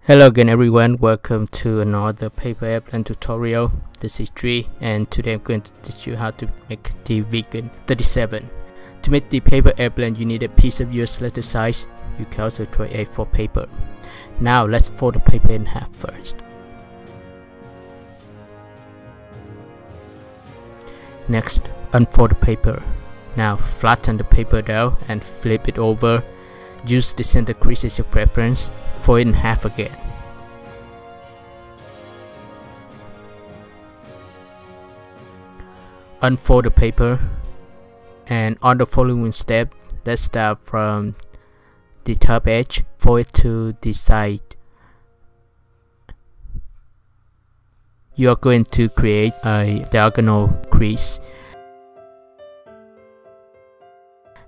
Hello again everyone, welcome to another paper airplane tutorial. This is Tree, and today I'm going to teach you how to make the Viggen 37. To make the paper airplane you need a piece of US letter size. You can also try A4 paper. Now let's fold the paper in half first. Next, unfold the paper. Now flatten the paper down and flip it over. Use the center crease as your preference. Fold it in half again. Unfold the paper, and on the following step, let's start from the top edge, fold it to the side. You are going to create a diagonal crease,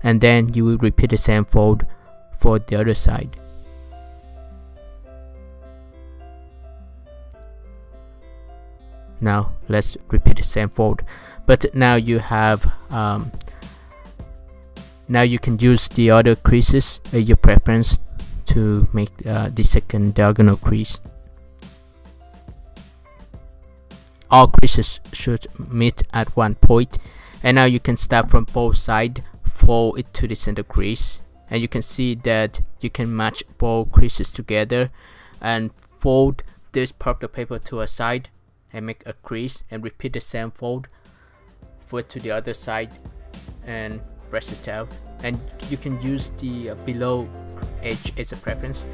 and then you will repeat the same fold for the other side. Now let's repeat the same fold, but now you have now you can use the other creases at your preference to make the second diagonal crease. All creases should meet at one point, and now you can start from both sides, fold it to the center crease, and you can see that you can match both creases together and fold this part of the paper to a side and make a crease, and repeat the same fold for it to the other side and press it out. And you can use the below edge as a preference.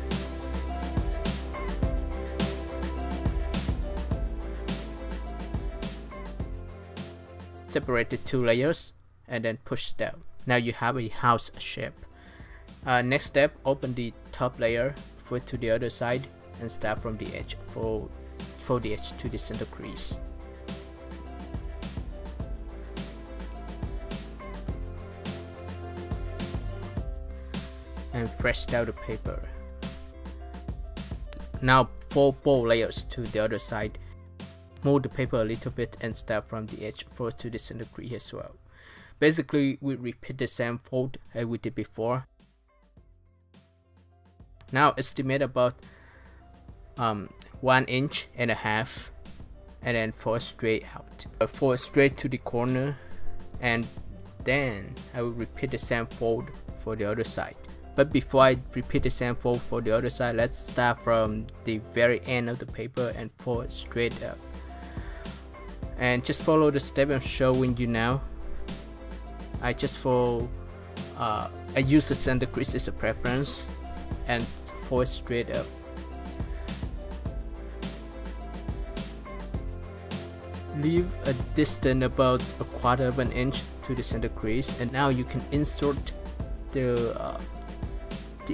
Separate the two layers and then push down. Now you have a house shape. Next step, open the top layer, fold it to the other side and start from the edge. Fold the edge to the center crease. And press down the paper. Now fold both layers to the other side. Move the paper a little bit and start from the edge, fold to the center crease as well. Basically, we repeat the same fold as we did before. Now estimate about 1.5 inches, and then fold straight out. Fold straight to the corner, and then I will repeat the same fold for the other side. But before I repeat the same fold for the other side, let's start from the very end of the paper and fold straight up. And just follow the step I'm showing you now. I just fold, I use the center crease as a preference and fold straight up. Leave a distance about 1/4 inch to the center crease, and now you can insert the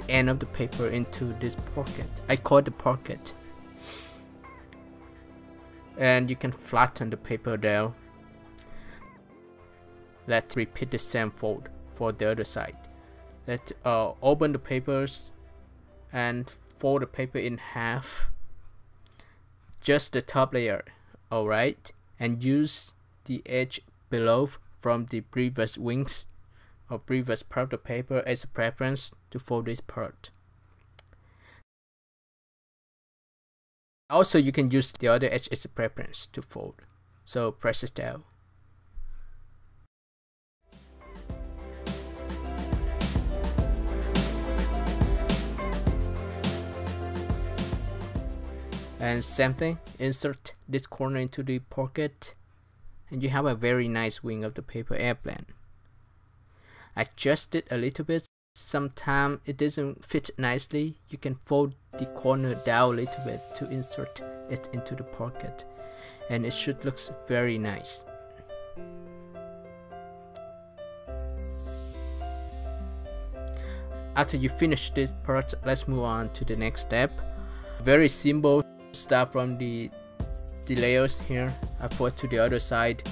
end of the paper into this pocket. I call it the pocket. And you can flatten the paper down. Let's repeat the same fold for the other side. Let's open the papers and fold the paper in half, just the top layer, alright, and use the edge below from the previous wings or previous part of the paper as a preference to fold this part. Also, you can use the other edge as a preference to fold, so press it down. And same thing, insert this corner into the pocket, and you have a very nice wing of the paper airplane. Adjust it a little bit. Sometimes it doesn't fit nicely. You can fold the corner down a little bit to insert it into the pocket, and it should look very nice. After you finish this part, let's move on to the next step. Very simple. Start from the layers here. I fold to the other side,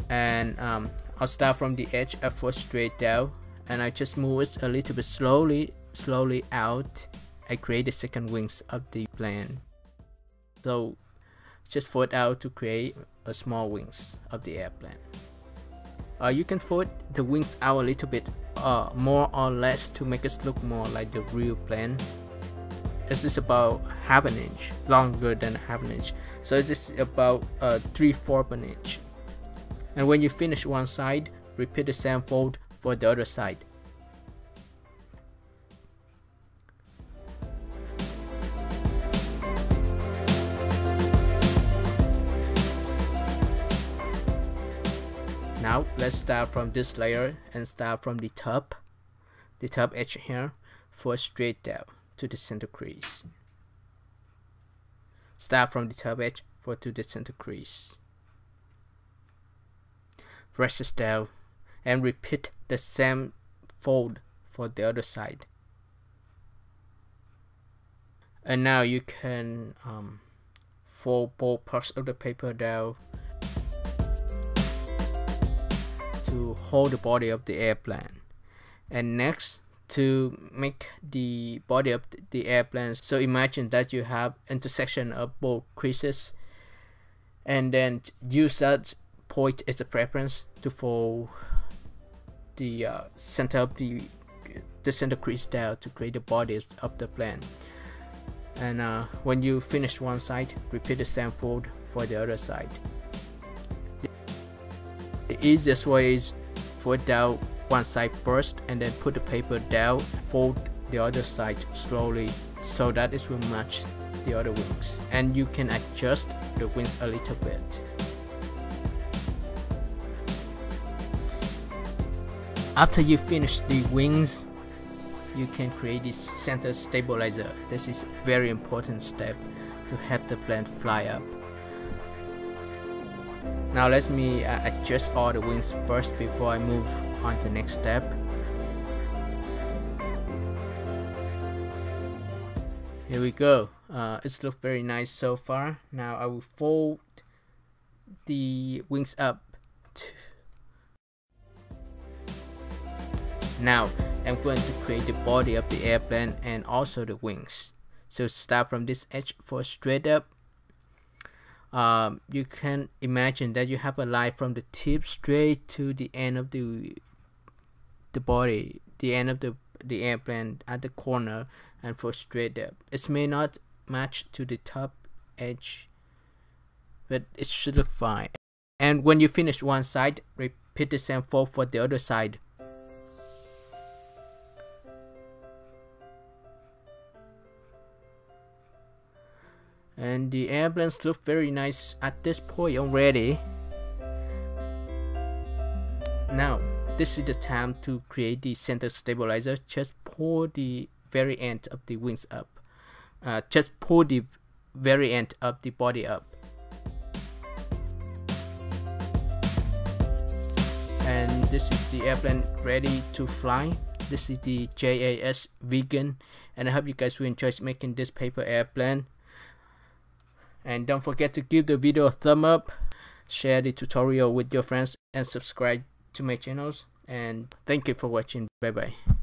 and I'll start from the edge. I fold straight down, and I just move it a little bit slowly out. I create the second wings of the plane. So just fold out to create a small wings of the airplane. You can fold the wings out a little bit more or less to make it look more like the real plane. It is about half an inch, longer than half an inch. So it is about 3/4 an inch. And when you finish one side, repeat the same fold for the other side. Now let's start from this layer and start from the top edge here, fold straight down to the center crease. Start from the top edge, fold to the center crease. Press this down and repeat the same fold for the other side. And now you can fold both parts of the paper down to hold the body of the airplane. And next, to make the body of the airplane, so imagine that you have intersection of both creases, and then use that point as a preference to fold the center of the center crease down to create the body of the plane. And when you finish one side, repeat the same fold for the other side. The easiest way is fold down one side first and then put the paper down, fold the other side slowly so that it will match the other wings, and you can adjust the wings a little bit. After you finish the wings, you can create this center stabilizer. This is a very important step to help the plane fly up. Now let me adjust all the wings first before I move on to the next step. Here we go. It's looked very nice so far. Now I will fold the wings up. Now I'm going to create the body of the airplane and also the wings. So start from this edge, fold straight up. You can imagine that you have a line from the tip straight to the end of the body, the end of the airplane at the corner, and fold straight up. It may not match to the top edge, but it should look fine. And when you finish one side, repeat the same fold for the other side. And the airplanes look very nice at this point already. Now this is the time to create the center stabilizer. Just pull the very end of the wings up. Just pull the very end of the body up. And this is the airplane ready to fly. This is the JAS Viggen, and I hope you guys will enjoy making this paper airplane. And don't forget to give the video a thumb up, share the tutorial with your friends, and subscribe to my channels. And thank you for watching. Bye bye.